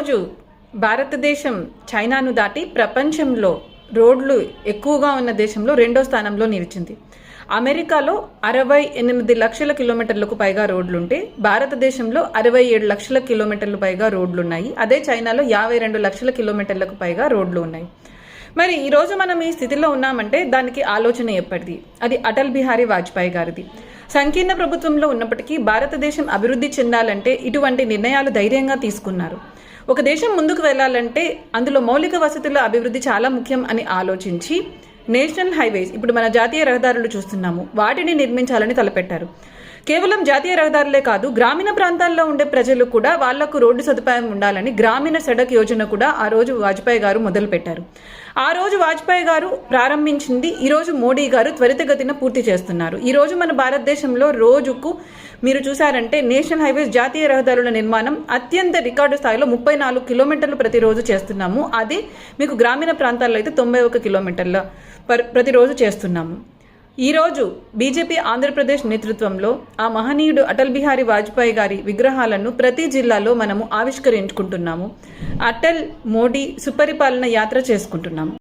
ఈరోజు భారతదేశం చైనాను దాటి ప్రపంచంలో రోడ్లు ఎక్కువగా ఉన్న దేశంలో 2వ స్థానంలో నిలిచింది. అమెరికాలో 68 లక్షల కిలోమీటర్లకు పైగా రోడ్లుంటే భారతదేశంలో 67 లక్షల కిలోమీటర్లు పైగా రోడ్లున్నాయి. అదే చైనాలో 52 లక్షల కిలోమీటర్లకు పైగా రోడ్లు ఉన్నాయి. మరి ఈరోజు మనం ఈ స్థితిలో ఉన్నామంటే దానికి ఆలోచన ఎప్పటిది? అది అటల్ బిహారీ వాజ్పేయి గారిది. సంకీర్ణ ప్రభుత్వంలో ఉన్నప్పటికీ భారతదేశం అభివృద్ధి చెందాలంటే ఇటువంటి నిర్ణయాలు ధైర్యంగా తీసుకున్నారు. ఒక దేశం ముందుకు వెళ్ళాలంటే అందులో మౌలిక వసతుల అభివృద్ధి చాలా ముఖ్యం అని ఆలోచించి నేషనల్ హైవేస్, ఇప్పుడు మన జాతీయ రహదారులు చూస్తున్నాము, వాటిని నిర్మించాలని తలపెట్టారు. కేవలం జాతీయ రహదారులే కాదు, గ్రామీణ ప్రాంతాల్లో ఉండే ప్రజలు కూడా వాళ్లకు రోడ్డు సదుపాయం ఉండాలని గ్రామీణ సడక్ యోజన కూడా ఆ రోజు వాజ్పేయి గారు మొదలుపెట్టారు. ఆ రోజు వాజ్పేయి గారు ప్రారంభించింది ఈరోజు మోడీ గారు త్వరితగతిన పూర్తి చేస్తున్నారు. ఈరోజు మన భారతదేశంలో రోజుకు మీరు చూసారంటే నేషనల్ హైవేస్, జాతీయ రహదారుల నిర్మాణం అత్యంత రికార్డు స్థాయిలో 34 కిలోమీటర్లు ప్రతిరోజు చేస్తున్నాము. అదే మీకు గ్రామీణ ప్రాంతాల్లో అయితే 91 కిలోమీటర్ల ప్రతిరోజు చేస్తున్నాము. ఈరోజు బీజేపీ ఆంధ్రప్రదేశ్ నేతృత్వంలో ఆ మహనీయుడు అటల్ బిహారీ వాజ్పేయి గారి విగ్రహాలను ప్రతి జిల్లాలో మనము ఆవిష్కరించుకుంటున్నాము. అటల్ మోడీ సుపరిపాలన యాత్ర చేసుకుంటున్నాము.